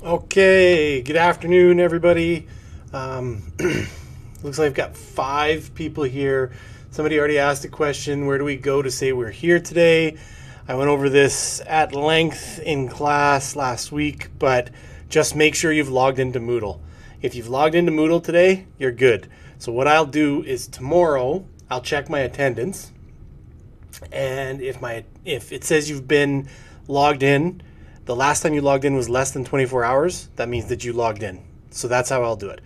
Okay, good afternoon, everybody. Looks like I've got 5 people here. Somebody already asked a question, where do we go to say we're here today? I went over this at length in class last week, but just make sure you've logged into Moodle. If you've logged into Moodle today, you're good. So what I'll do is tomorrow, I'll check my attendance, and if it says you've been logged in, the last time you logged in was less than 24 hours, that means that you logged in. So that's how I'll do it.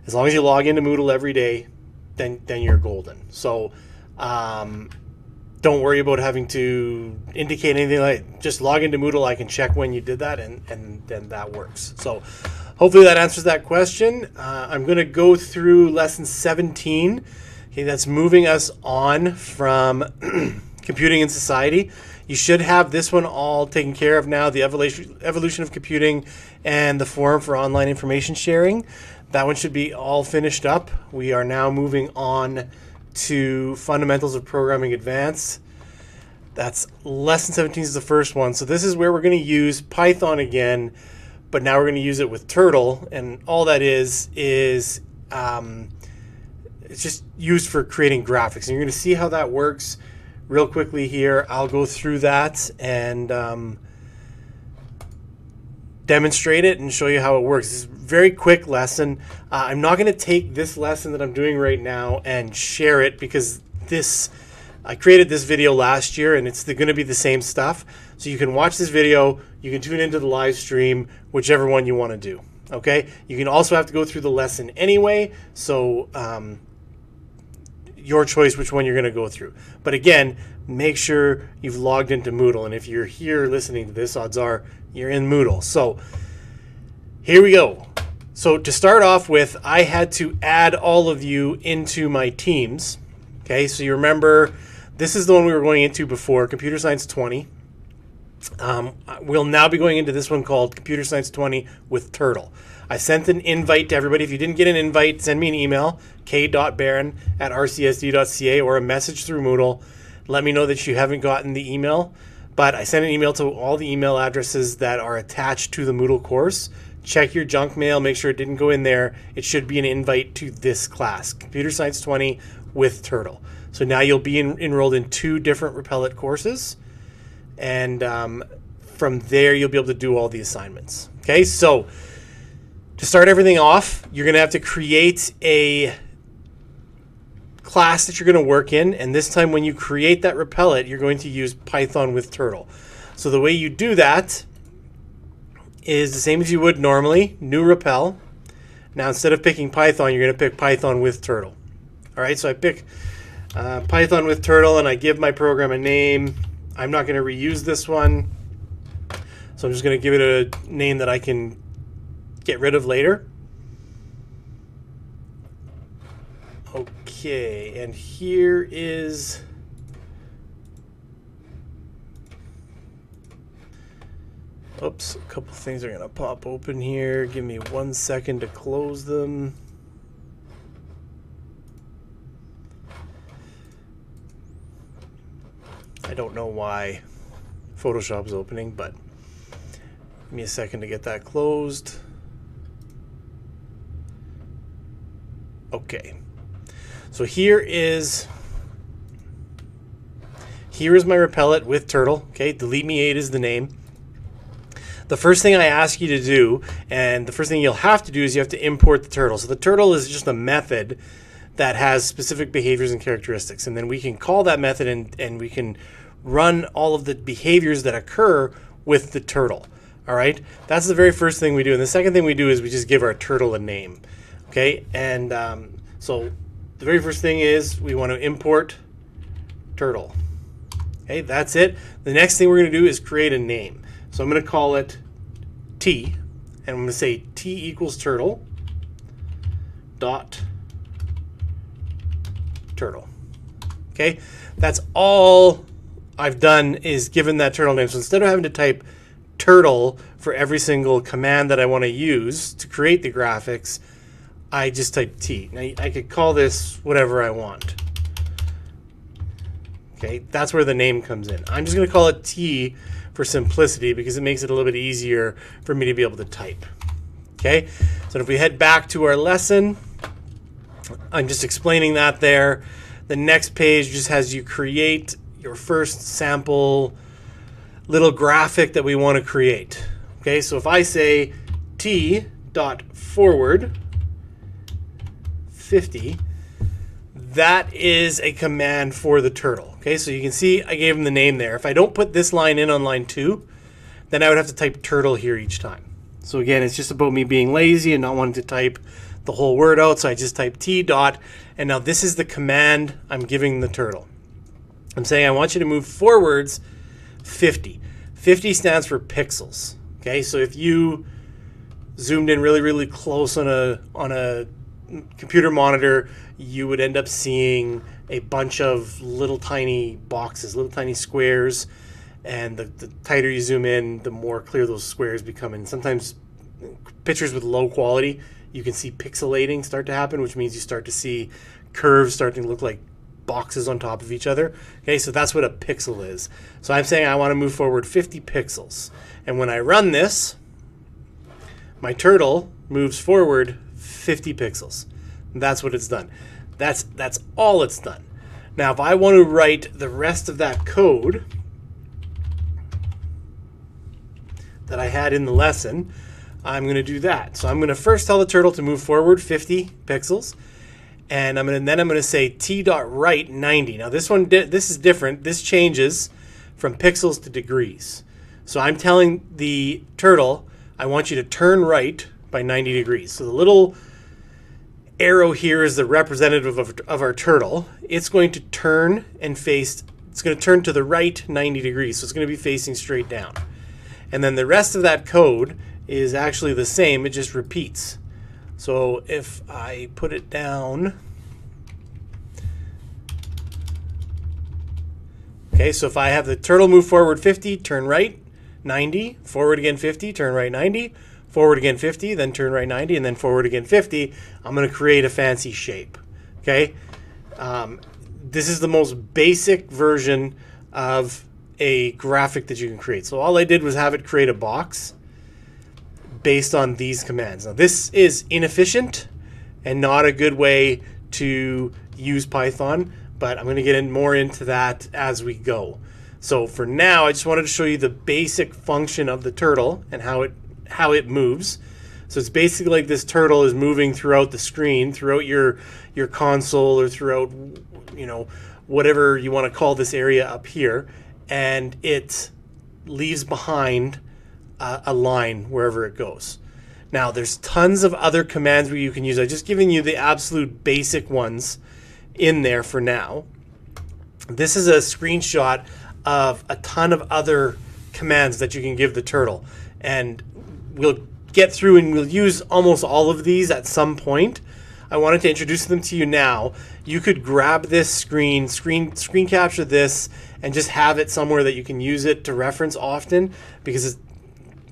As long as you log into Moodle every day, then you're golden. So don't worry about having to indicate anything. Like, just log into Moodle. I can check when you did that, and then that works. So hopefully that answers that question. I'm going to go through lesson 17. Okay, that's moving us on from computing and society. You should have this one all taken care of now, the evolution of computing and the forum for online information sharing. That one should be all finished up. We are now moving on to fundamentals of programming advanced. That's lesson 17 is the first one. So this is where we're going to use Python again, but now we're going to use it with Turtle. And all that is it's just used for creating graphics. And you're going to see how that works real quickly here. I'll go through that and demonstrate it and show you how it works. It's a very quick lesson. I'm not going to take this lesson that I'm doing right now and share it because I created this video last year and it's going to be the same stuff. So you can watch this video, you can tune into the live stream, whichever one you want to do. Okay? You can also have to go through the lesson anyway, so your choice which one you're going to go through. But again, make sure you've logged into Moodle. And if you're here listening to this, odds are you're in Moodle. So here we go. So to start off with, I had to add all of you into my teams. Okay, so you remember this is the one we were going into before, Computer Science 20. We'll now be going into this one called Computer Science 20 with Turtle. I sent an invite to everybody. If you didn't get an invite, send me an email, k.barron@rcsd.ca, or a message through Moodle. Let me know that you haven't gotten the email. But I sent an email to all the email addresses that are attached to the Moodle course. Check your junk mail. Make sure it didn't go in there. It should be an invite to this class, Computer Science 20 with Turtle. So now you'll be enrolled in 2 different Repellent courses. And from there, you'll be able to do all the assignments. Okay, so to start everything off, you're going to have to create a class that you're going to work in. And this time when you create that Repellent, you're going to use Python with Turtle. So the way you do that is the same as you would normally. New Repel. Now instead of picking Python, you're going to pick Python with Turtle. All right, so I pick Python with Turtle and I give my program a name. I'm not going to reuse this one. So I'm just going to give it a name that I can get rid of later. Okay, and here is oops, a couple things are going to pop open here. Give me 1 second to close them. I don't know why Photoshop's opening, but give me a second to get that closed. Okay. So here is my Repellent with Turtle. Okay, Delete Me 8 is the name. The first thing I ask you to do, and the first thing you'll have to do, is you have to import the turtle. So the turtle is just a method that has specific behaviors and characteristics. And then we can call that method and we can run all of the behaviors that occur with the turtle. All right, that's the very first thing we do. And the second thing we do is we just give our turtle a name. Okay, and so the very first thing is we want to import turtle. Okay, that's it. The next thing we're going to do is create a name. So I'm going to call it T, and I'm going to say T equals turtle dot turtle. Okay, that's all I've done is given that turtle name. So instead of having to type turtle for every single command that I want to use to create the graphics, I just type T. Now I could call this whatever I want. Okay, that's where the name comes in. I'm just going to call it T for simplicity because it makes it a little bit easier for me to be able to type. Okay, so if we head back to our lesson, I'm just explaining that there. The next page just has you create your first sample little graphic that we want to create. Okay, so if I say T dot forward 50, that is a command for the turtle. Okay, so you can see I gave him the name there. If I don't put this line in on line 2, then I would have to type turtle here each time. So again, it's just about me being lazy and not wanting to type the whole word out, so I just type T dot, and now this is the command I'm giving the turtle. I'm saying I want you to move forwards 50. 50 stands for pixels. Okay, so if you zoomed in really, really close on a computer monitor, you would end up seeing a bunch of little tiny boxes, little tiny squares, and the tighter you zoom in, the more clear those squares become. And sometimes pictures with low quality, you can see pixelating start to happen, which means you start to see curves starting to look like boxes on top of each other. Okay, so that's what a pixel is. So I'm saying I want to move forward 50 pixels. And when I run this, my turtle moves forward 50 pixels. That's what it's done. That's all it's done. Now, if I want to write the rest of that code that I had in the lesson, I'm going to do that. So I'm going to first tell the turtle to move forward 50 pixels, and then I'm going to say t.right 90. Now this is different. This changes from pixels to degrees. So I'm telling the turtle, I want you to turn right by 90 degrees. So the little arrow here is the representative of our turtle. It's going to turn and face, it's going to turn to the right 90 degrees. So it's going to be facing straight down. And then the rest of that code is actually the same, it just repeats. So if I put it down, okay, so if I have the turtle move forward 50, turn right 90, forward again 50, turn right 90, forward again 50, then turn right 90, and then forward again 50, I'm going to create a fancy shape. Okay, this is the most basic version of a graphic that you can create. So all I did was have it create a box based on these commands. Now this is inefficient and not a good way to use Python, but I'm going to get more into that as we go. So for now, I just wanted to show you the basic function of the turtle and how it moves. So it's basically like this turtle is moving throughout the screen, throughout your console, or throughout, you know, whatever you want to call this area up here, and it leaves behind a line wherever it goes. Now there's tons of other commands where you can use. I've just given you the absolute basic ones in there for now. This is a screenshot of a ton of other commands that you can give the turtle, and we'll get through and we'll use almost all of these at some point. I wanted to introduce them to you now. You could grab this screen capture this and just have it somewhere that you can use it to reference often, because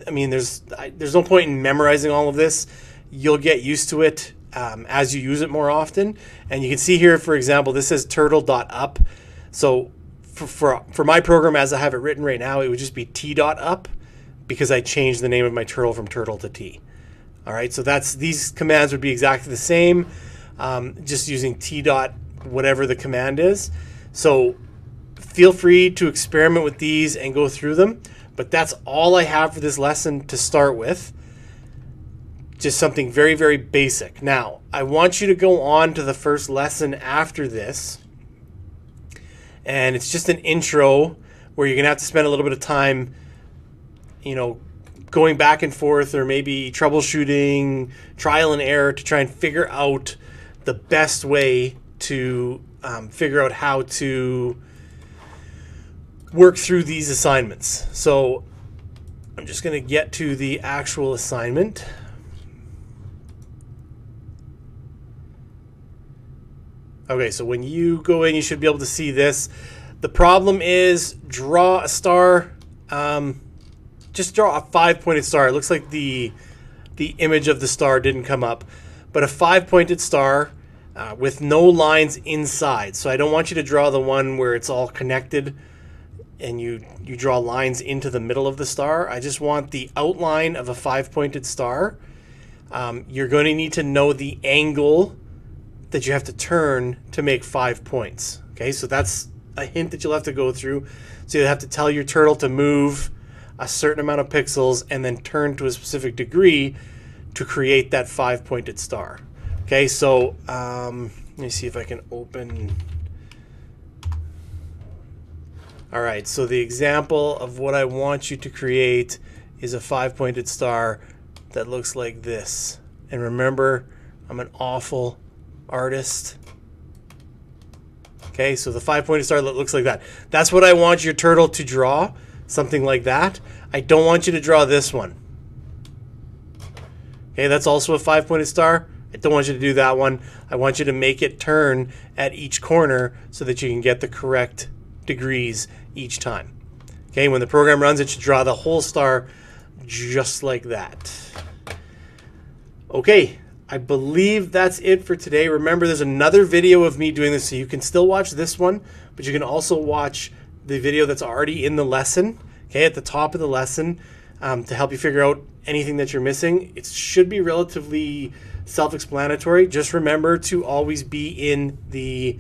there's no point in memorizing all of this. You'll get used to it as you use it more often. And you can see here, for example, this says turtle.up. So for my program as I have it written right now, it would just be t.up, because I changed the name of my turtle from turtle to t. All right, so these commands would be exactly the same, just using t dot whatever the command is. So feel free to experiment with these and go through them. But that's all I have for this lesson to start with. Just something very, very basic. Now, I want you to go on to the first lesson after this. And it's just an intro where you're going to have to spend a little bit of time, you know, going back and forth, or maybe troubleshooting, trial and error, to try and figure out the best way to figure out how to work through these assignments. So I'm just going to get to the actual assignment. Okay, so when you go in, you should be able to see this. The problem is, draw a star. Just draw a 5-pointed star. It looks like the image of the star didn't come up, but a 5-pointed star with no lines inside. So I don't want you to draw the one where it's all connected and you draw lines into the middle of the star. I just want the outline of a 5-pointed star. You're going to need to know the angle that you have to turn to make 5 points. Okay, so that's a hint that you'll have to go through. So you'll have to tell your turtle to move a certain amount of pixels and then turn to a specific degree to create that 5-pointed star. Okay, so let me see if I can open. All right, so the example of what I want you to create is a 5-pointed star that looks like this. And remember, I'm an awful artist. Okay, so the 5-pointed star that looks like that. That's what I want your turtle to draw, something like that. I don't want you to draw this one. Okay, that's also a 5-pointed star. I don't want you to do that one. I want you to make it turn at each corner so that you can get the correct degrees each time. Okay, when the program runs, it should draw the whole star just like that. Okay, I believe that's it for today. Remember, there's another video of me doing this, so you can still watch this one, but you can also watch the video that's already in the lesson, okay, at the top of the lesson, to help you figure out anything that you're missing. It should be relatively self-explanatory. Just remember to always be in the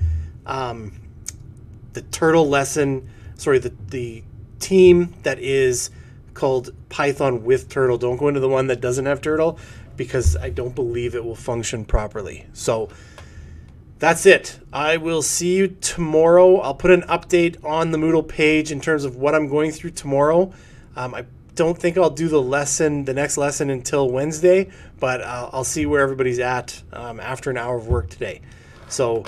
turtle lesson, the team that is called Python with Turtle. Don't go into the one that doesn't have Turtle, because I don't believe it will function properly. So that's it. I will see you tomorrow. I'll put an update on the Moodle page in terms of what I'm going through tomorrow. I don't think I'll do the next lesson until Wednesday, but I'll see where everybody's at after an hour of work today. So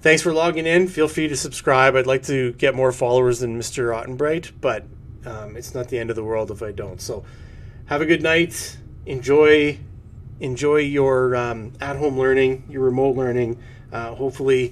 thanks for logging in. Feel free to subscribe. I'd like to get more followers than Mr. Ottenbright, but it's not the end of the world if I don't. So have a good night. Enjoy your at-home learning, your remote learning. Hopefully